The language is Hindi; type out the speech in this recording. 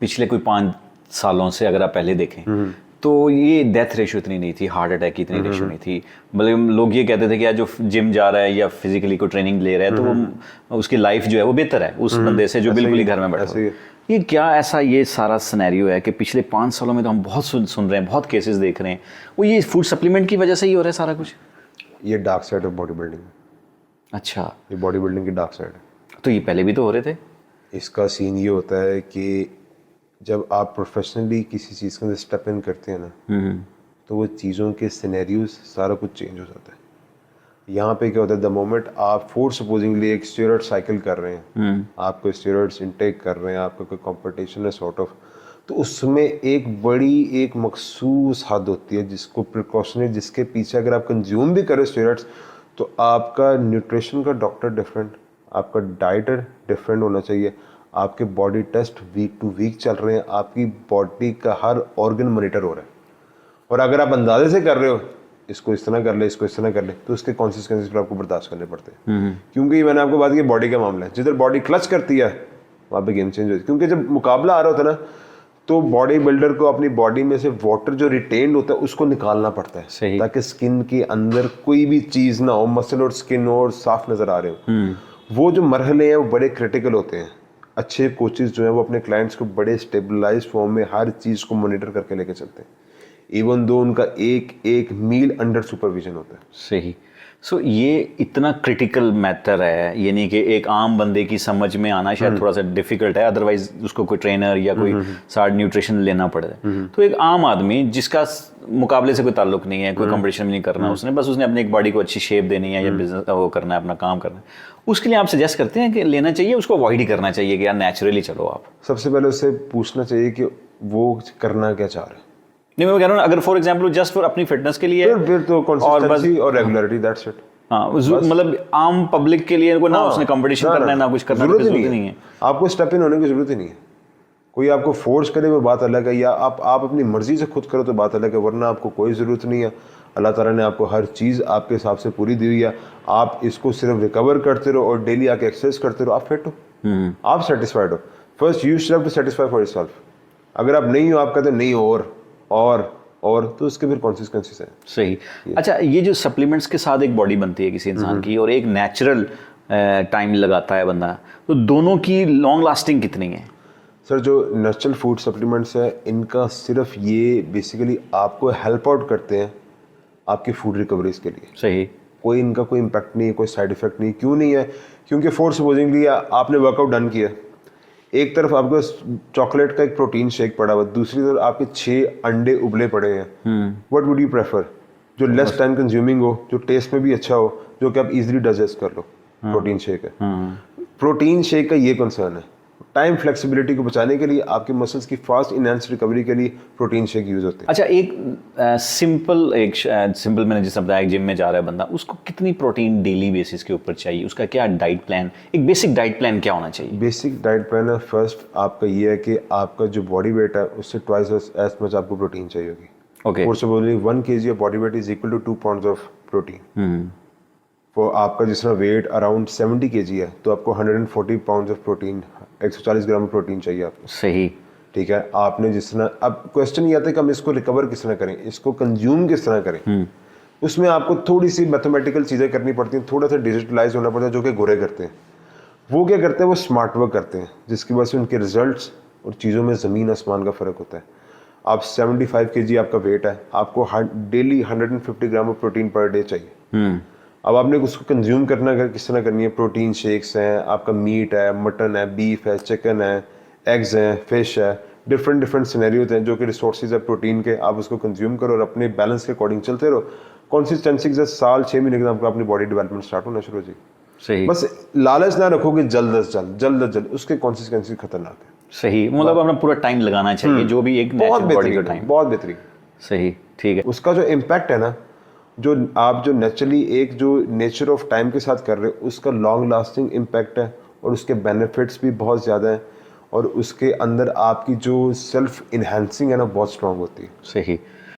पिछले कोई 5 सालों से अगर आप पहले देखें तो ये डेथ रेशो इतनी नहीं थी, हार्ट अटैक की इतनी रेशो नहीं थी। मतलब लोग ये कहते थे कि यार जो जिम जा रहा है या फिजिकली को ट्रेनिंग ले रहा है तो वो उसकी लाइफ जो है वो बेहतर है उस बंदे से जो बिल्कुल ही घर में बैठा है। ये क्या ऐसा ये सारा सिनेरियो है कि पिछले 5 सालों में तो हम बहुत सुन रहे हैं, बहुत केसेस देख रहे हैं, वो ये फूड सप्लीमेंट की वजह से ही हो रहा है सारा कुछ? ये dark side of body building. अच्छा, ये बॉडी बिल्डिंग की डार्क साइड है। तो ये पहले भी तो हो रहे थे? इसका सीन ये होता है कि जब आप प्रोफेशनली किसी चीज़ के अंदर स्टेप इन करते हैं ना, तो वो चीज़ों के सिनेरियोज सारा कुछ चेंज हो जाता है। यहाँ पे क्या होता है, द मोमेंट आप फॉर सपोजिंगली एक स्टेरॉइड साइकिल कर रहे हैं, आपको स्टेरॉइड्स इनटेक कर रहे हैं, आपका कोई कंपटीशन है सॉर्ट ऑफ, तो उसमें एक बड़ी एक मखसूस हद होती है जिसको प्रिकॉशनरी, जिसके पीछे अगर आप कंज्यूम भी करें स्टेरॉइड्स तो आपका न्यूट्रिशन का डॉक्टर डिफरेंट, आपका डाइटर डिफरेंट होना चाहिए, आपके body test week to week चल रहे हैं, आपकी बॉडी का हर ऑर्गन मॉनिटर हो रहा है। और अगर आप अंदाजे से कर रहे हो इसको इस तरह कर ले, इसको इस तरह कर ले, तो उसके कॉन्सिक्वेंसेस आपको बर्दाश्त करने पड़ते हैं। क्योंकि मैंने आपको बात की बॉडी का मामला है, जिधर बॉडी क्लच करती है वहाँ पे गेम चेंज होती है। क्योंकि जब मुकाबला आ रहा होता है ना, तो बॉडी बिल्डर को अपनी बॉडी में से वाटर जो रिटेन्ड होता है उसको निकालना पड़ता है, ताकि स्किन के अंदर कोई भी चीज़ ना हो, मसल और स्किन और साफ नज़र आ रहे हो। वो जो मरहले हैं वो बड़े क्रिटिकल होते हैं। अच्छे कोचेज जो हैं वो अपने क्लाइंट्स को बड़े स्टेबलाइज फॉर्म में हर चीज़ को मॉनिटर करके लेके चलते हैं, इवन दो उनका एक एक मील अंडर सुपरविजन होता है। सही। सो ये इतना क्रिटिकल मैटर है, यानी कि एक आम बंदे की समझ में आना शायद थोड़ा सा डिफिकल्ट है, अदरवाइज उसको कोई ट्रेनर या कोई सार्ड न्यूट्रिशन लेना पड़े। तो एक आम आदमी जिसका मुकाबले से कोई ताल्लुक नहीं है, कोई कंपटीशन भी नहीं करना उसने, बस उसने अपनी एक बॉडी को अच्छी शेप देनी है या बिजनेस वो करना है, अपना काम करना है, उसके लिए आप सजेस्ट करते हैं कि लेना चाहिए, उसको अवॉइड ही करना चाहिए कि यार नेचुरली चलो आप? सबसे पहले उससे पूछना चाहिए कि वो करना क्या चाह रहा है। नहीं, मैं कह रहा हूँ अगर फॉर एग्जांपल जस्ट फॉर अपनी फिटनेस के लिए, फिर तो कंसिस्टेंसी और रेगुलरिटी, दैट्स इट। हाँ, मतलब आम पब्लिक के लिए कोई ना उसने कंपटीशन करना है ना कुछ करना, जरूरत नहीं है। आपको स्टेप इन होने की जरूरत ही नहीं है। कोई आपको फोर्स करे वो बात अलग है, या आप अपनी मर्जी से खुद करो तो बात अलग है, वरना आपको कोई ज़रूरत नहीं है। अल्लाह ताला ने आपको हर चीज़ आपके हिसाब से पूरी दी हुई है, आप इसको सिर्फ रिकवर करते रहो और डेली आके एक्सरसाइज करते रहो, आप फिट हो, आप सेटिस्फाइड हो। First you should have to satisfy for yourself. अगर आप नहीं हो, आप कहते नहीं और तो उसके फिर कॉन्सिक्वेंसेस हैं। सही। अच्छा, ये जो सप्लीमेंट्स के साथ एक बॉडी बनती है किसी इंसान की और एक नेचुरल टाइम लगाता है बंदा, तो दोनों की लॉन्ग लास्टिंग कितनी है? सर, जो नेचुरल फूड सप्लीमेंट्स है इनका सिर्फ ये बेसिकली आपको हेल्प आउट करते हैं आपकी फूड रिकवरीज के लिए। सही। कोई इनका कोई इम्पैक्ट नहीं है, कोई साइड इफेक्ट नहीं। क्यों नहीं है? क्योंकि फॉर सपोजिंगली आपने वर्कआउट डन किया, एक तरफ आपको चॉकलेट का एक प्रोटीन शेक पड़ा हुआ, दूसरी तरफ आपके 6 अंडे उबले पड़े हैं। What would you prefer? जो लेस टाइम कंज्यूमिंग हो, जो टेस्ट में भी अच्छा हो, जो कि आप इजीली डाइजेस्ट कर लो, प्रोटीन शेक है। प्रोटीन शेक का ये कंसर्न है, टाइम फ्लेक्सिबिलिटी को बचाने के लिए, आपके मसल्स की फास्ट इनहेंस रिकवरी के लिए प्रोटीन शेक यूज होते हैं। अच्छा, एक सिंपल मैंने जिस बताया जिम में जा रहा है बंदा, उसको कितनी प्रोटीन डेली बेसिस के ऊपर चाहिए? उसका क्या डाइट प्लान, एक बेसिक डाइट प्लान क्या होना चाहिए? बेसिक डाइट प्लान है, फर्स्ट आपका ये है कि आपका जो बॉडी वेट है उससे ट्वाइस एज मच आपको प्रोटीन चाहिए होगी। Okay. For supposingly 1 kg of body weight is equal to 2 pounds of protein. For आपका जिस तरह वेट अराउंड 70 kg है तो आपको 140 pounds of protein, 140 gram protein चाहिए आपको। सही। ठीक है, आपने जिस तरह, अब क्वेश्चन ये आता है कि हम इसको रिकवर किस तरह करें, इसको कंज्यूम किस तरह करें। उसमें आपको थोड़ी सी मैथमेटिकल चीज़ें करनी पड़ती हैं, थोड़ा सा डिजिटलाइज होना पड़ता है, जो कि गोरे करते हैं। वो क्या करते हैं, वो स्मार्ट वर्क करते हैं, जिसकी वजह से उनके रिजल्ट्स और चीज़ों में ज़मीन आसमान का फ़र्क होता है। आप 75 kg आपका वेट है, आपको daily 150 gram of protein per day चाहिए। अब आपने उसको कंज्यूम करना किस तरह करनी है? प्रोटीन शेक्स हैं, आपका मीट है, मटन है, बीफ है, चिकन है, एग्स हैं, फिश है, डिफरेंट सिनेरियोज हैं जो कि रिसोर्सेज है प्रोटीन के, आप उसको कंज्यूम करो और अपने बैलेंस के अकॉर्डिंग चलते रहो। कंसिस्टेंसी के साथ साल 6 महीने के बाद आपको अपनी बॉडी डेवलपमेंट स्टार्ट होना शुरू हो जाएगी। सही। बस लालच ना रखो कि जल्द, उसके कॉन्सिक्वेंसेस खतरनाक है। सही, मतलब अपना पूरा टाइम लगाना चाहिए, जो भी एक नेचुरल बॉडी का टाइम। बहुत बेहतरीन। सही, ठीक है। उसका जो इम्पैक्ट है ना, जो आप जो नेचुरली एक जो नेचर ऑफ टाइम के साथ कर रहे हो, उसका लॉन्ग लास्टिंग इम्पैक्ट है और उसके बेनिफिट्स भी बहुत ज़्यादा हैं और उसके अंदर आपकी जो सेल्फ इन्हेंसिंग है ना, बहुत स्ट्रांग होती है। सही।